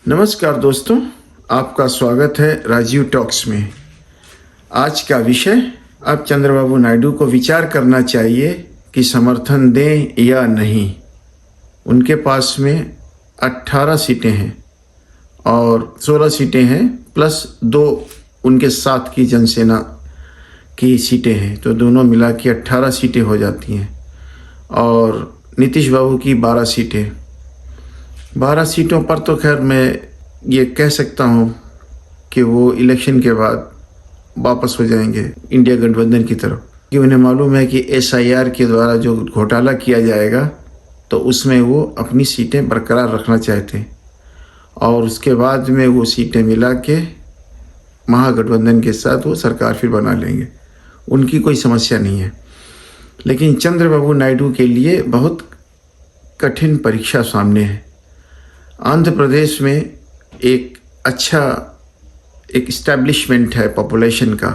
नमस्कार दोस्तों, आपका स्वागत है राजीव टॉक्स में। आज का विषय, अब चंद्रबाबू नायडू को विचार करना चाहिए कि समर्थन दें या नहीं। उनके पास में 18 सीटें हैं और 16 सीटें हैं प्लस 2 उनके साथ की जनसेना की सीटें हैं, तो दोनों मिला के 18 सीटें हो जाती हैं। और नीतीश बाबू की 12 सीटें। 12 सीटों पर तो खैर मैं ये कह सकता हूँ कि वो इलेक्शन के बाद वापस हो जाएंगे इंडिया गठबंधन की तरफ, कि उन्हें मालूम है कि SIR के द्वारा जो घोटाला किया जाएगा तो उसमें वो अपनी सीटें बरकरार रखना चाहते हैं और उसके बाद में वो सीटें मिला के महागठबंधन के साथ वो सरकार फिर बना लेंगे। उनकी कोई समस्या नहीं है। लेकिन चंद्रबाबू नायडू के लिए बहुत कठिन परीक्षा सामने है। आंध्र प्रदेश में एक अच्छा इस्टेब्लिशमेंट है पॉपुलेशन का।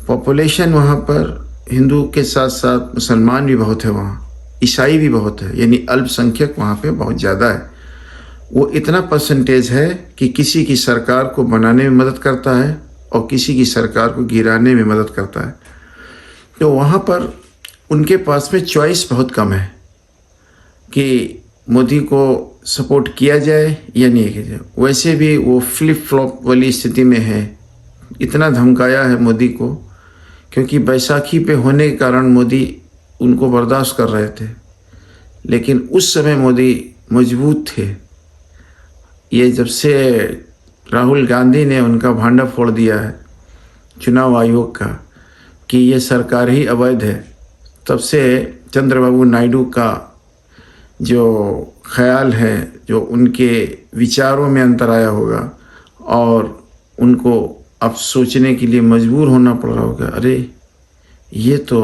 पॉपुलेशन वहाँ पर हिंदू के साथ साथ मुसलमान भी बहुत है, वहाँ ईसाई भी बहुत है, यानी अल्पसंख्यक वहाँ पे बहुत ज़्यादा है। वो इतना परसेंटेज है कि किसी की सरकार को बनाने में मदद करता है और किसी की सरकार को गिराने में मदद करता है। तो वहाँ पर उनके पास में चॉइस बहुत कम है कि मोदी को सपोर्ट किया जाए या नहीं किया जाए। वैसे भी वो फ्लिप फ्लॉप वाली स्थिति में है। इतना धमकाया है मोदी को, क्योंकि बैसाखी पे होने के कारण मोदी उनको बर्दाश्त कर रहे थे, लेकिन उस समय मोदी मजबूत थे। ये जब से राहुल गांधी ने उनका भांडा फोड़ दिया है चुनाव आयोग का कि ये सरकार ही अवैध है, तब से चंद्रबाबू नायडू का जो ख्याल है, जो उनके विचारों में अंतर आया होगा और उनको अब सोचने के लिए मजबूर होना पड़ रहा होगा, अरे ये तो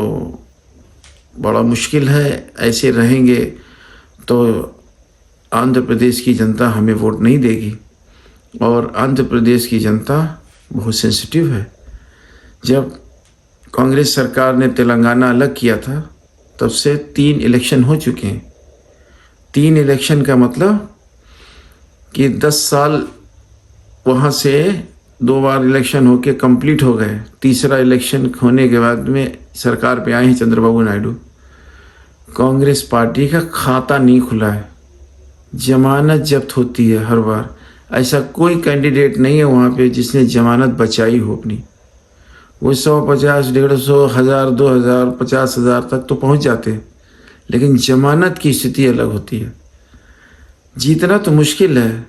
बड़ा मुश्किल है, ऐसे रहेंगे तो आंध्र प्रदेश की जनता हमें वोट नहीं देगी। और आंध्र प्रदेश की जनता बहुत सेंसिटिव है। जब कांग्रेस सरकार ने तेलंगाना अलग किया था तब से 3 इलेक्शन हो चुके हैं। 3 इलेक्शन का मतलब कि 10 साल वहाँ से 2 बार इलेक्शन होके कंप्लीट हो गए। तीसरा इलेक्शन होने के बाद में सरकार पे आए हैं चंद्रबाबू नायडू। कांग्रेस पार्टी का खाता नहीं खुला है, जमानत जब्त होती है हर बार। ऐसा कोई कैंडिडेट नहीं है वहाँ पे जिसने जमानत बचाई हो अपनी। वो 150, 150, 1000, 2000, 50,000 तक तो पहुँच जाते हैं, लेकिन जमानत की स्थिति अलग होती है। जीतना तो मुश्किल है,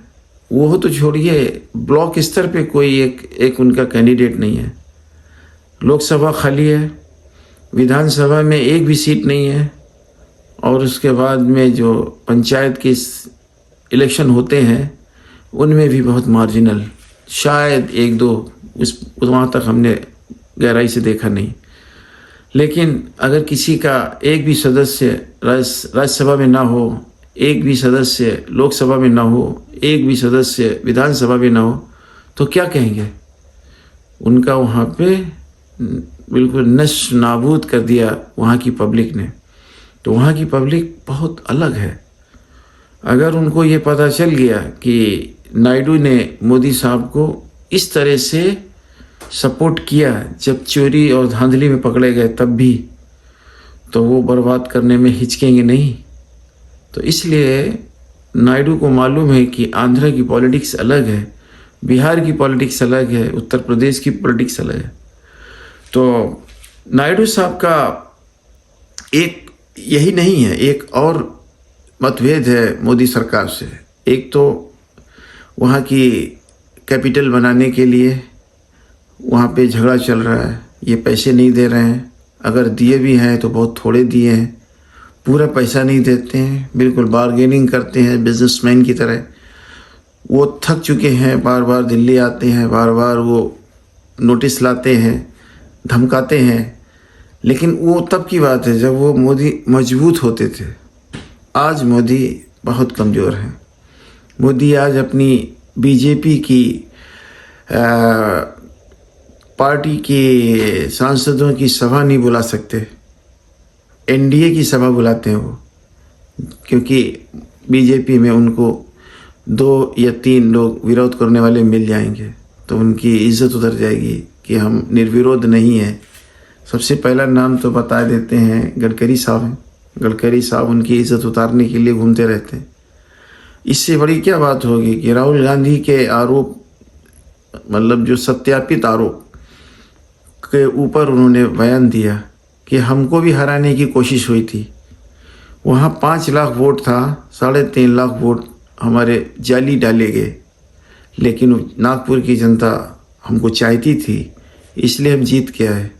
वो तो छोड़िए, ब्लॉक स्तर पे कोई एक उनका कैंडिडेट नहीं है। लोकसभा खाली है, विधानसभा में एक भी सीट नहीं है, और उसके बाद में जो पंचायत के इलेक्शन होते हैं उनमें भी बहुत मार्जिनल, शायद 1-2, उस वहाँ तक हमने गहराई से देखा नहीं। लेकिन अगर किसी का एक भी सदस्य राज्यसभा में ना हो, एक भी सदस्य लोकसभा में ना हो, एक भी सदस्य विधानसभा में ना हो, तो क्या कहेंगे? उनका वहाँ पे बिल्कुल नष्ट नाबूद कर दिया वहाँ की पब्लिक ने। तो वहाँ की पब्लिक बहुत अलग है। अगर उनको ये पता चल गया कि नायडू ने मोदी साहब को इस तरह से सपोर्ट किया जब चोरी और धांधली में पकड़े गए तब भी, तो वो बर्बाद करने में हिचकेंगे नहीं। तो इसलिए नायडू को मालूम है कि आंध्र की पॉलिटिक्स अलग है, बिहार की पॉलिटिक्स अलग है, उत्तर प्रदेश की पॉलिटिक्स अलग है। तो नायडू साहब का एक यही नहीं है, एक और मतभेद है मोदी सरकार से। एक तो वहाँ की कैपिटल बनाने के लिए वहाँ पे झगड़ा चल रहा है, ये पैसे नहीं दे रहे हैं, अगर दिए भी हैं तो बहुत थोड़े दिए हैं, पूरा पैसा नहीं देते हैं, बिल्कुल बार्गेनिंग करते हैं बिजनेसमैन की तरह। वो थक चुके हैं, बार बार दिल्ली आते हैं, बार बार वो नोटिस लाते हैं, धमकाते हैं। लेकिन वो तब की बात है जब वो मोदी मजबूत होते थे। आज मोदी बहुत कमज़ोर हैं। मोदी आज अपनी बीजेपी की पार्टी के सांसदों की सभा नहीं बुला सकते, एनडीए की सभा बुलाते हैं वो, क्योंकि बीजेपी में उनको 2 या 3 लोग विरोध करने वाले मिल जाएंगे तो उनकी इज्जत उतर जाएगी कि हम निर्विरोध नहीं हैं। सबसे पहला नाम तो बता देते हैं, गडकरी साहब हैं। गडकरी साहब उनकी इज्जत उतारने के लिए घूमते रहते हैं। इससे बड़ी क्या बात होगी कि राहुल गांधी के आरोप, मतलब जो सत्यापित आरोप के ऊपर उन्होंने बयान दिया कि हमको भी हराने की कोशिश हुई थी। वहाँ 5 लाख वोट था, 3.5 लाख वोट हमारे जाली डाले गए, लेकिन नागपुर की जनता हमको चाहती थी, इसलिए हम जीत के आए।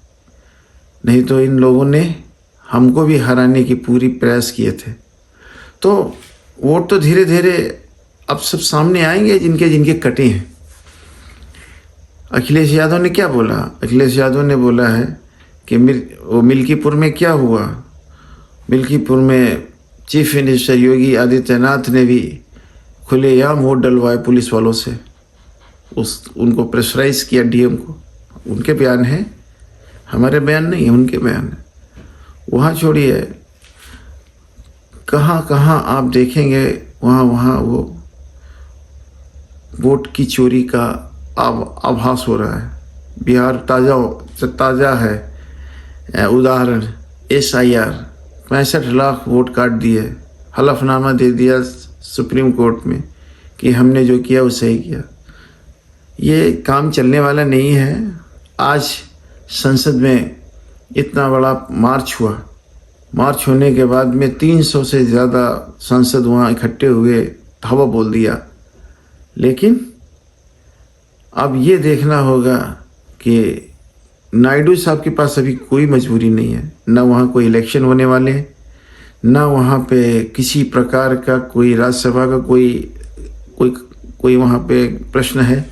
नहीं तो इन लोगों ने हमको भी हराने की पूरी प्रयास किए थे। तो वोट तो धीरे धीरे अब सब सामने आएंगे जिनके जिनके कटे हैं। अखिलेश यादव ने क्या बोला? अखिलेश यादव ने बोला है कि मिल्कीपुर में क्या हुआ। मिल्कीपुर में चीफ मिनिस्टर योगी आदित्यनाथ ने भी खुलेआम वोट डलवाए पुलिस वालों से, उनको प्रेशराइज किया डीएम को। उनके बयान है, हमारे बयान नहीं है, उनके बयान है। वहाँ छोड़िए, कहाँ कहाँ आप देखेंगे वहाँ वो वोट की चोरी का आभास हो रहा है। बिहार ताज़ा है उदाहरण, SIR 65 लाख वोट काट दिए, हलफनामा दे दिया सुप्रीम कोर्ट में कि हमने जो किया वो सही किया। ये काम चलने वाला नहीं है। आज संसद में इतना बड़ा मार्च हुआ, मार्च होने के बाद में 300 से ज़्यादा सांसद वहाँ इकट्ठे हुए, हवा बोल दिया। लेकिन अब ये देखना होगा कि नायडू साहब के पास अभी कोई मजबूरी नहीं है, ना वहाँ कोई इलेक्शन होने वाले हैं, ना वहाँ पे किसी प्रकार का कोई राज्यसभा का कोई वहाँ पे प्रश्न है।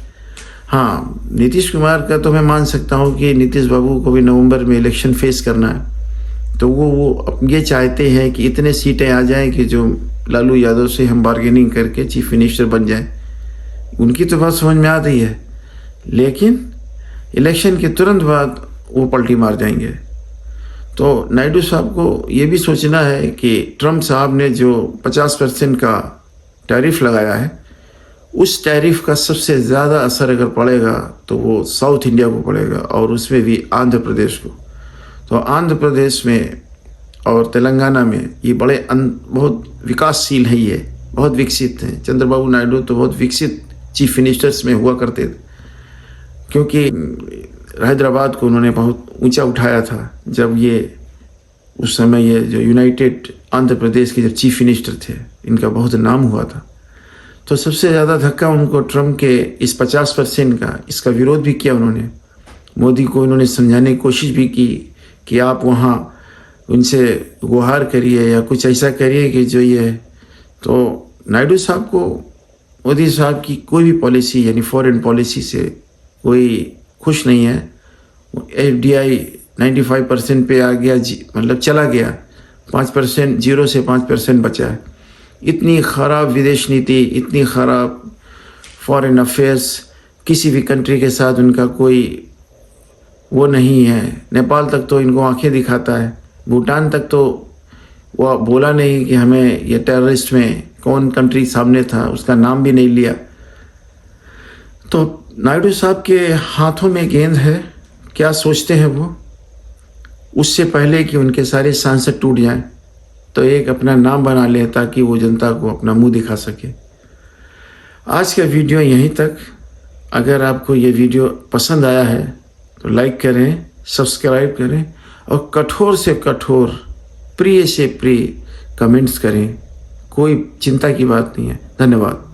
हाँ, नीतीश कुमार का तो मैं मान सकता हूँ कि नीतीश बाबू को भी नवंबर में इलेक्शन फेस करना है, तो वो ये चाहते हैं कि इतने सीटें आ जाएं कि जो लालू यादव से हम बार्गेनिंग करके चीफ मिनिस्टर बन जाएं। उनकी तो बात समझ में आ रही है, लेकिन इलेक्शन के तुरंत बाद वो पलटी मार जाएंगे। तो नायडू साहब को ये भी सोचना है कि ट्रम्प साहब ने जो 50% का टैरिफ लगाया है, उस टैरिफ का सबसे ज़्यादा असर अगर पड़ेगा तो वो साउथ इंडिया को पड़ेगा, और उसमें भी आंध्र प्रदेश को। तो आंध्र प्रदेश में और तेलंगाना में ये बड़े बहुत विकासशील है, ये बहुत विकसित हैं। चंद्रबाबू नायडू तो बहुत विकसित चीफ मिनिस्टर्स में हुआ करते थे, क्योंकि हैदराबाद को उन्होंने बहुत ऊंचा उठाया था जब ये उस समय ये जो यूनाइटेड आंध्र प्रदेश के जब चीफ मिनिस्टर थे, इनका बहुत नाम हुआ था। तो सबसे ज़्यादा धक्का उनको ट्रम्प के इस 50% का, इसका विरोध भी किया उन्होंने। मोदी को उन्होंने समझाने की कोशिश भी की कि आप वहाँ उनसे गुहार करिए या कुछ ऐसा करिए कि जो ये। तो नायडू साहब को मोदी साहब की कोई भी पॉलिसी यानी फॉरेन पॉलिसी से कोई खुश नहीं है। FDI 95% पे आ गया, मतलब चला गया, 5% 0 से 5% बचा है। इतनी ख़राब विदेश नीति, इतनी ख़राब फॉरेन अफेयर्स, किसी भी कंट्री के साथ उनका कोई वो नहीं है। नेपाल तक तो इनको आंखें दिखाता है, भूटान तक तो वो बोला नहीं कि हमें ये टेररिस्ट में कौन कंट्री सामने था, उसका नाम भी नहीं लिया। तो नायडू साहब के हाथों में गेंद है, क्या सोचते हैं वो। उससे पहले कि उनके सारे सांसद टूट जाएं, तो एक अपना नाम बना ले ताकि वो जनता को अपना मुंह दिखा सके। आज का वीडियो यहीं तक। अगर आपको ये वीडियो पसंद आया है तो लाइक करें, सब्सक्राइब करें और कठोर से कठोर, प्रिय से प्रिय कमेंट्स करें। कोई चिंता की बात नहीं है। धन्यवाद।